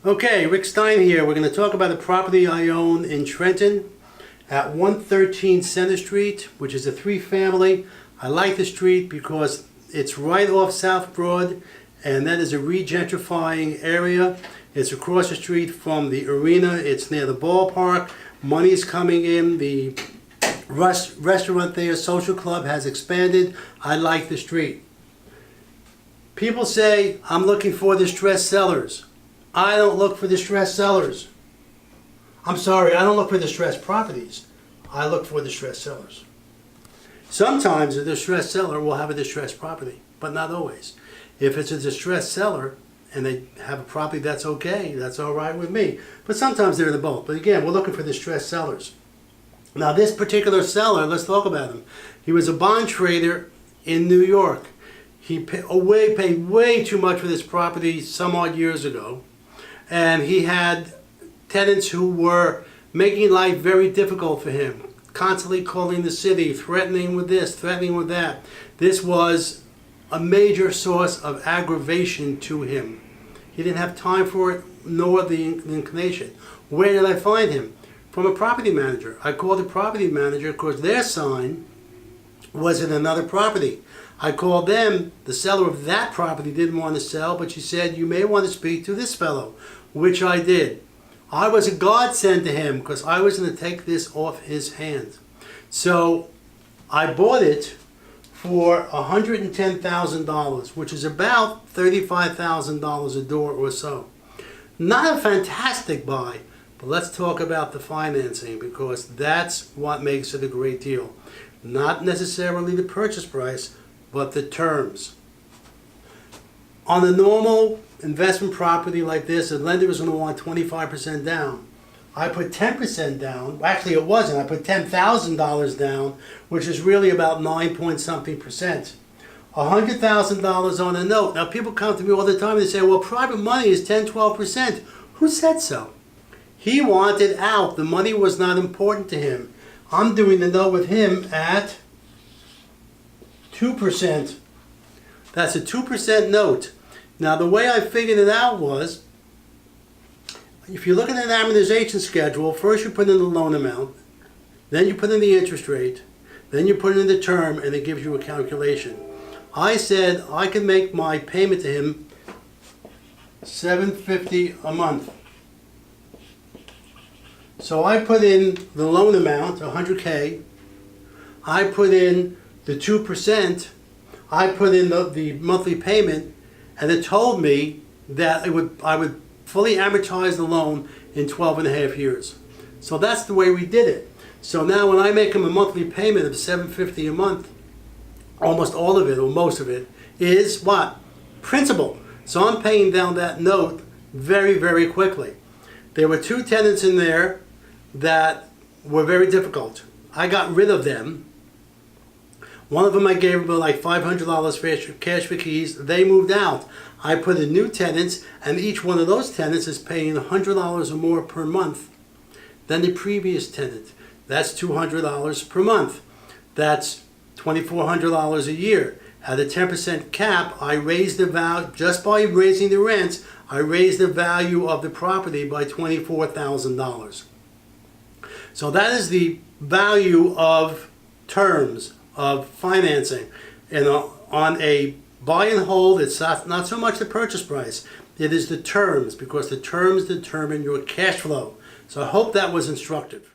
Okay, Rick Stein here. We're going to talk about a property I own in Trenton at 113 Center Street, which is a three-family. I like the street because it's right off South Broad, and that is a regentrifying area. It's across the street from the arena. It's near the ballpark. Money's coming in. The restaurant there, social club, has expanded. I like the street. People say, I'm looking for distressed sellers. I don't look for distressed sellers. I'm sorry, I don't look for distressed properties. I look for distressed sellers. Sometimes a distressed seller will have a distressed property, but not always. If it's a distressed seller and they have a property, that's okay. That's all right with me. But sometimes they're in the boat. But again, we're looking for distressed sellers. Now this particular seller, let's talk about him. He was a bond trader in New York. He paid way too much for this property some odd years ago. And he had tenants who were making life very difficult for him, constantly calling the city, threatening with this, threatening with that. This was a major source of aggravation to him. He didn't have time for it, nor the inclination. Where did I find him? From a property manager. I called the property manager because their sign was in another property. I called them. The seller of that property didn't want to sell, but she said, you may want to speak to this fellow, which I did. I was a godsend to him because I was going to take this off his hands. So I bought it for $110,000, which is about $35,000 a door or so. Not a fantastic buy, but let's talk about the financing because that's what makes it a great deal. Not necessarily the purchase price, but the terms. On a normal investment property like this, a lender is going to want 25% down. I put 10% down. Actually, it wasn't. I put $10,000 down, which is really about 9-point-something%. $100,000 on a note. Now, people come to me all the time and they say, well, private money is 10-12%. Who said so? He wanted out. The money was not important to him. I'm doing the note with him at 2%. That's a 2% note. Now the way I figured it out was, if you look at an amortization schedule, first you put in the loan amount, then you put in the interest rate, then you put in the term, and it gives you a calculation. I said I could make my payment to him $750 a month. So I put in the loan amount, $100K. I put in the 2%. I put in the monthly payment, and it told me that I would fully amortize the loan in 12.5 years. So that's the way we did it. So now when I make him a monthly payment of $750 a month, almost all of it or most of it is what? Principal. So I'm paying down that note very, very quickly. There were two tenants in there that were very difficult. I got rid of them. One of them I gave them like $500 for cash for keys. They moved out. I put in new tenants, and each one of those tenants is paying $100 or more per month than the previous tenant. That's $200 per month. That's $2,400 a year. At a 10% cap, I raised the value, just by raising the rents, I raised the value of the property by $24,000. So that is the value of terms of financing. And on a buy and hold, it's not so much the purchase price, it is the terms, because the terms determine your cash flow. So I hope that was instructive.